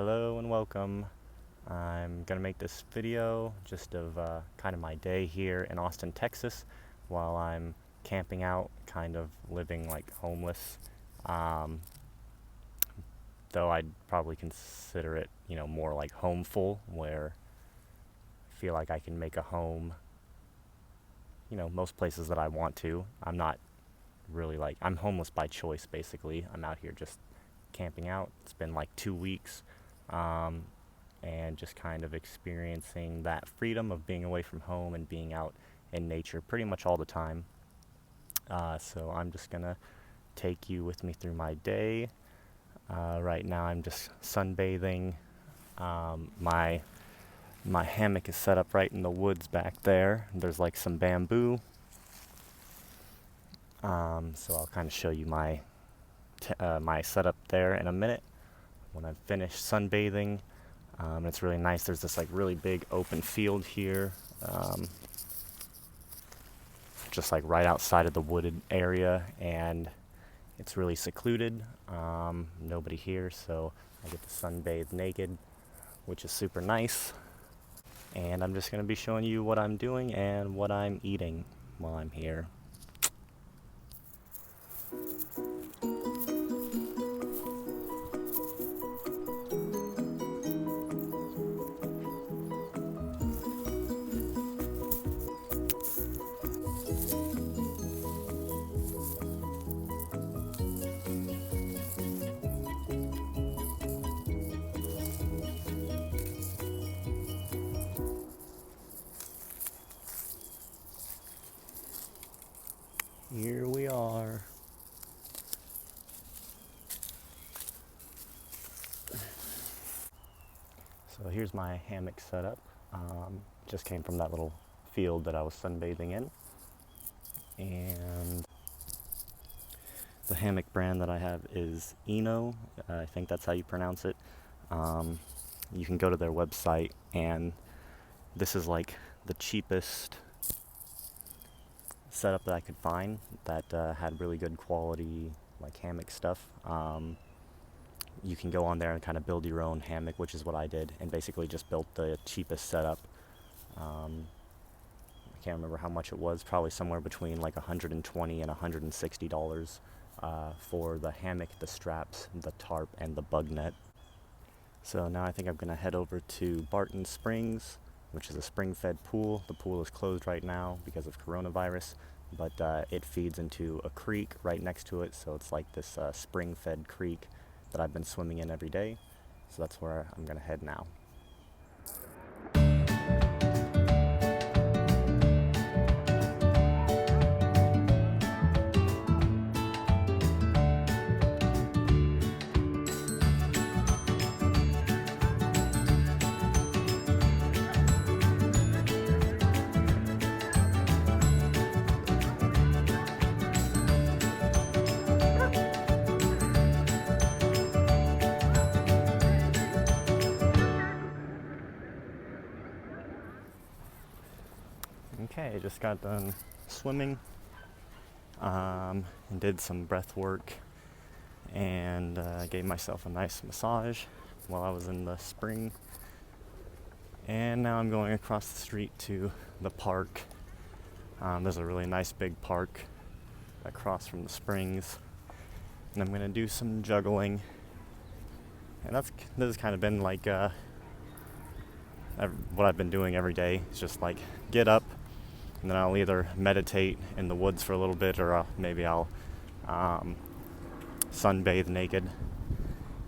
Hello and welcome. I'm gonna make this video just of kind of my day here in Austin, Texas, while I'm camping out, kind of living like homeless. Um, though I'd probably consider it, more like homeful, where I feel like I can make a home, most places that I want to. I'm not really I'm homeless by choice, basically. I'm out here just camping out. It's been like 2 weeks. And just kind of experiencing that freedom of being away from home and being out in nature pretty much all the time. So I'm just gonna take you with me through my day. Right now I'm just sunbathing. My hammock is set up right in the woods back there. There's like some bamboo. So I'll kind of show you my setup there in a minute when I've finished sunbathing. It's really nice. There's this really big open field here, just right outside of the wooded area, and it's really secluded. Nobody here, so I get to sunbathe naked, which is super nice. And I'm just going to be showing you what I'm doing and what I'm eating while I'm here. Here we are. So here's my hammock setup. Just came from that little field that I was sunbathing in. And the hammock brand that I have is Eno. I think that's how you pronounce it. You can go to their website, and this is the cheapest setup that I could find that had really good quality hammock stuff. You can go on there and kind of build your own hammock, which is what I did, and basically just built the cheapest setup. I can't remember how much it was, probably somewhere between $120 and $160 for the hammock, the straps, the tarp, and the bug net. So now I think I'm going to head over to Barton Springs, which is a spring-fed pool. The pool is closed right now because of coronavirus, but it feeds into a creek right next to it, so it's like this spring-fed creek that I've been swimming in every day. So that's where I'm going to head now. Okay, I just got done swimming, and did some breath work, and gave myself a nice massage while I was in the spring. And now I'm going across the street to the park. There's a really nice big park across from the springs, and I'm going to do some juggling. And this has kind of been what I've been doing every day. It's just get up, and then I'll either meditate in the woods for a little bit, or maybe I'll sunbathe naked,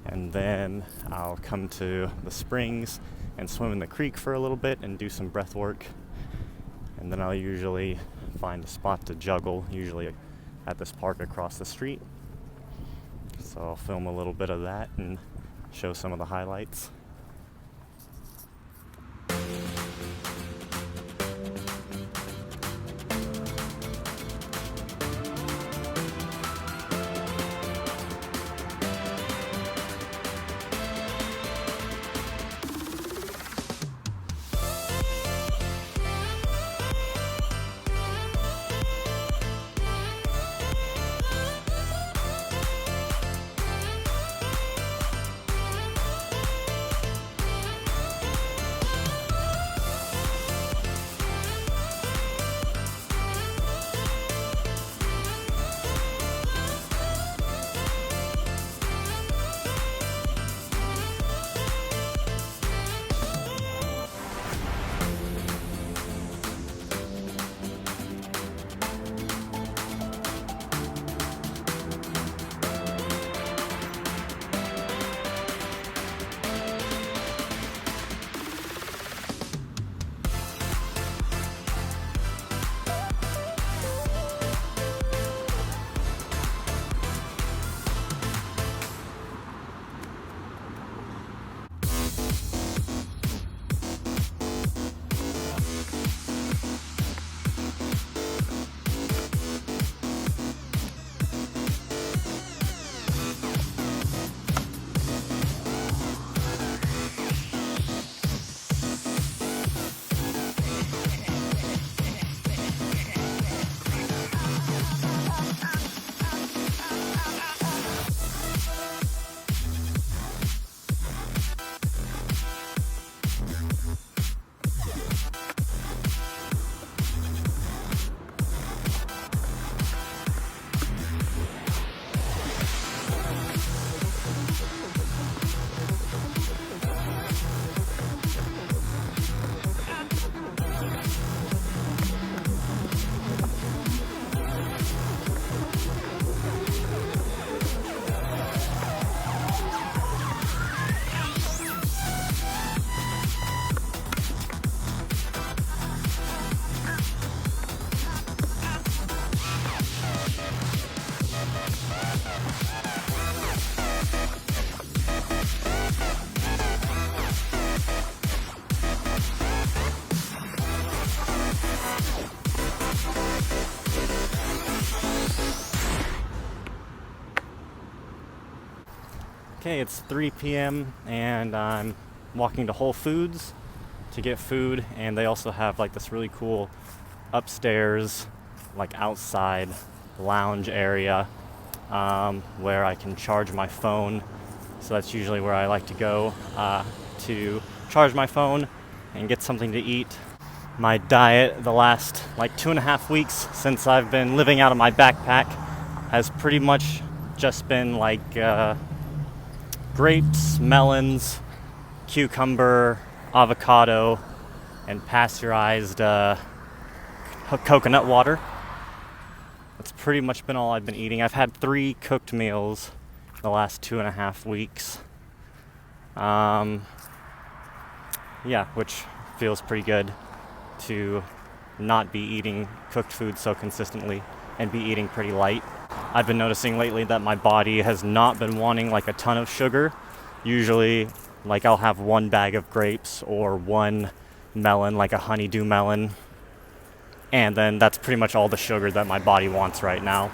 and then I'll come to the springs and swim in the creek for a little bit and do some breath work, and then I'll usually find a spot to juggle, usually at this park across the street. So I'll film a little bit of that and show some of the highlights. Okay, it's 3 p.m. and I'm walking to Whole Foods to get food, and they also have like this really cool upstairs, like outside lounge area where I can charge my phone. So that's usually where I like to go to charge my phone and get something to eat. My diet the last like 2.5 weeks since I've been living out of my backpack has pretty much just been like grapes, melons, cucumber, avocado, and pasteurized coconut water. That's pretty much been all I've been eating. I've had 3 cooked meals the last 2.5 weeks. Yeah, which feels pretty good to not be eating cooked food so consistently and be eating pretty light. I've been noticing lately that my body has not been wanting like a ton of sugar. Usually, like I'll have 1 bag of grapes or 1 melon, like a honeydew melon, and then that's pretty much all the sugar that my body wants right now.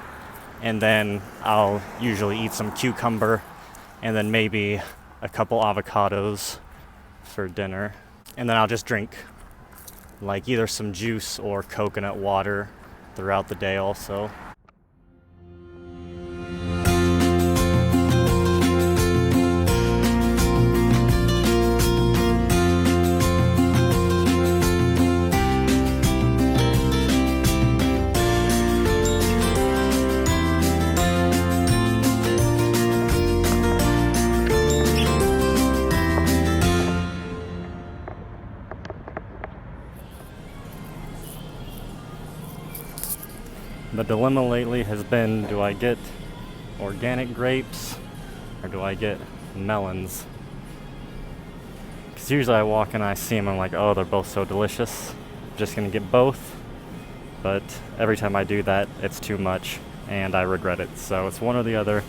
And then I'll usually eat some cucumber and then maybe a couple avocados for dinner. And then I'll just drink like either some juice or coconut water throughout the day also. The dilemma lately has been, do I get organic grapes or do I get melons? Because usually I walk and I see them and I'm like, oh, they're both so delicious. I'm just gonna get both. But every time I do that, it's too much and I regret it. So it's one or the other.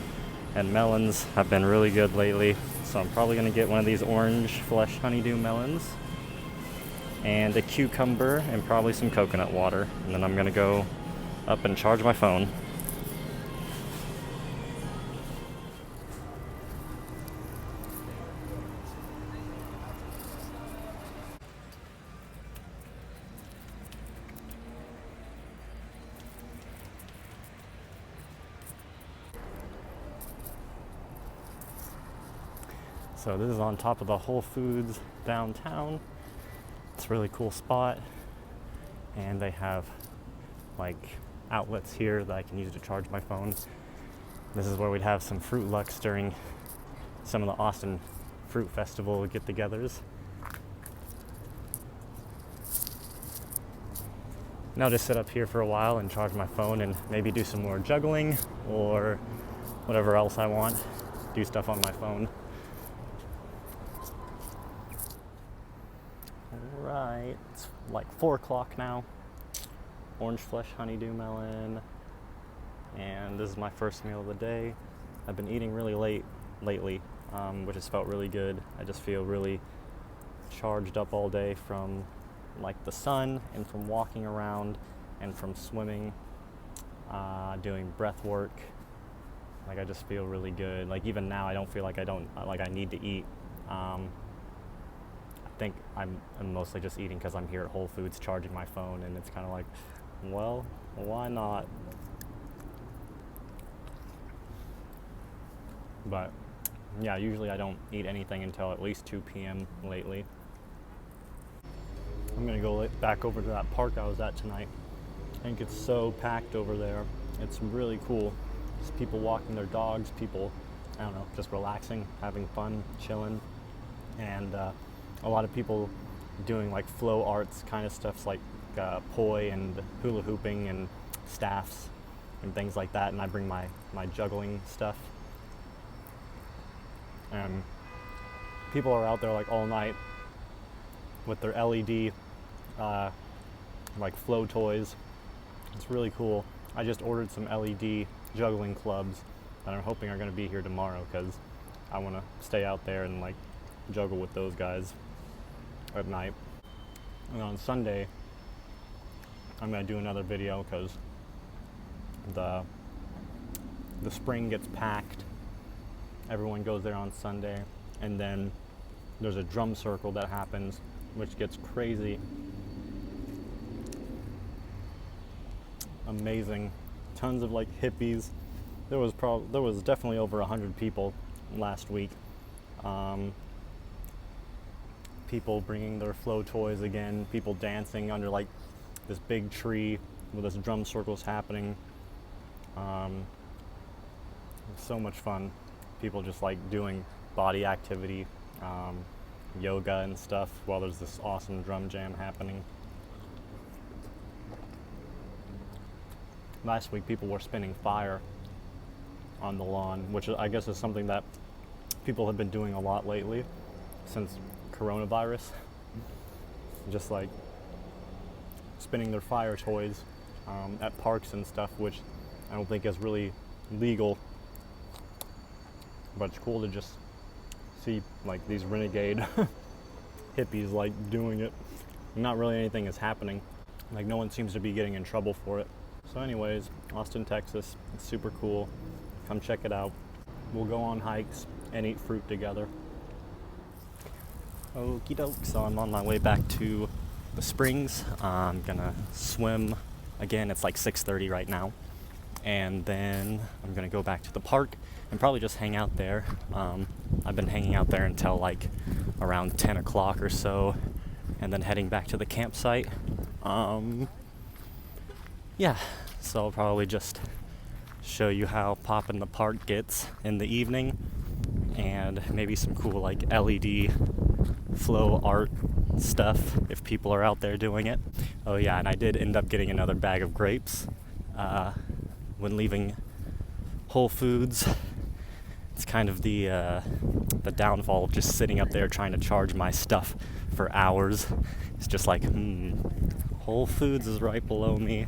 And melons have been really good lately. So I'm probably gonna get one of these orange flesh honeydew melons and a cucumber and probably some coconut water. And then I'm gonna go up and charge my phone. So this is on top of the Whole Foods downtown. It's a really cool spot, and they have like outlets here that I can use to charge my phone. This is where we'd have some Fruit Lux during some of the Austin Fruit Festival get-togethers. And I'll just sit up here for a while and charge my phone and maybe do some more juggling or whatever else I want. Do stuff on my phone. Alright, it's like 4 o'clock now. Orange flesh honeydew melon, and this is my first meal of the day. I've been eating really late lately, which has felt really good. I just feel really charged up all day from like the sun and from walking around and from swimming, doing breath work. Like I just feel really good. Like even now I don't feel like I need to eat. I think I'm mostly just eating because I'm here at Whole Foods charging my phone, and it's kind of like, well, why not? But yeah, usually I don't eat anything until at least 2 p.m. lately. I'm gonna go back over to that park I was at tonight. I think it's so packed over there. It's really cool. Just people walking their dogs, people, I don't know, just relaxing, having fun, chilling, and a lot of people doing like flow arts kind of stuff, like poi and hula hooping and staffs and things like that. And I bring my juggling stuff. And people are out there like all night with their LED like flow toys. It's really cool. I just ordered some LED juggling clubs that I'm hoping are going to be here tomorrow, because I want to stay out there and like juggle with those guys at night. And on Sunday I'm going to do another video, because the spring gets packed Everyone goes there on Sunday, and then there's a drum circle that happens, which gets crazy. Amazing. Tons of like hippies. There was definitely over 100 people last week. People bringing their flow toys again, people dancing under like this big tree with this drum circles happening. So much fun. People just like doing body activity, yoga and stuff while there's this awesome drum jam happening. Last week people were spinning fire on the lawn, which I guess is something that people have been doing a lot lately since coronavirus. Just like spinning their fire toys at parks and stuff, which I don't think is really legal, but it's cool to just see like these renegade hippies like doing it. Not really anything is happening. Like no one seems to be getting in trouble for it. So anyways, Austin, Texas, it's super cool. Come check it out. We'll go on hikes and eat fruit together. Okie doke, so I'm on my way back to the springs. I'm gonna swim again. It's like 6:30 right now. And then I'm gonna go back to the park and probably just hang out there. I've been hanging out there until like around 10 o'clock or so, and then heading back to the campsite. Yeah, so I'll probably just show you how poppin' the park gets in the evening, and maybe some cool like LED flow art stuff if people are out there doing it. Oh yeah, and I did end up getting another bag of grapes when leaving Whole Foods. It's kind of the downfall of just sitting up there trying to charge my stuff for hours. It's just like, Whole Foods is right below me.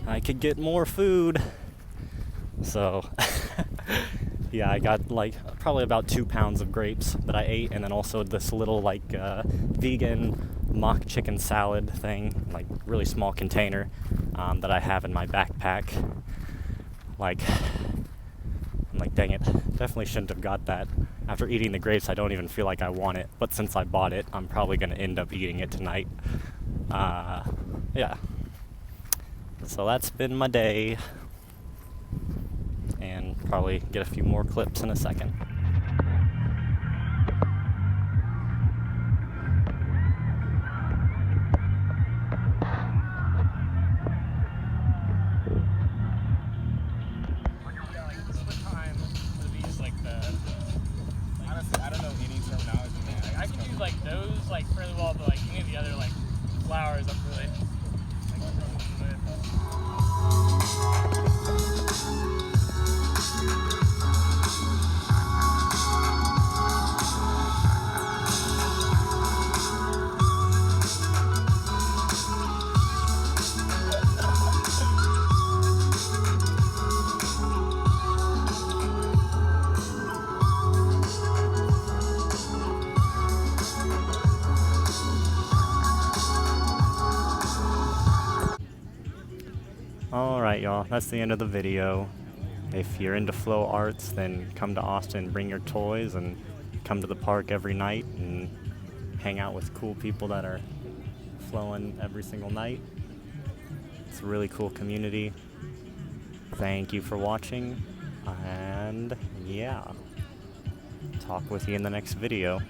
I could get more food. So, yeah, I got like probably about 2 pounds of grapes that I ate, and then also this little like vegan mock chicken salad thing, like really small container that I have in my backpack. Like, I'm like, dang it, definitely shouldn't have got that. After eating the grapes, I don't even feel like I want it, but since I bought it, I'm probably going to end up eating it tonight. Yeah. So that's been my day, and probably get a few more clips in a second. Honestly, I don't know any terminology, man. Like, I can use like those, like fairly well, but like any of the other like flowers, I'm really like Alright y'all, that's the end of the video. If you're into flow arts, then come to Austin, bring your toys, and come to the park every night and hang out with cool people that are flowing every single night. It's a really cool community. Thank you for watching, and yeah, talk with you in the next video.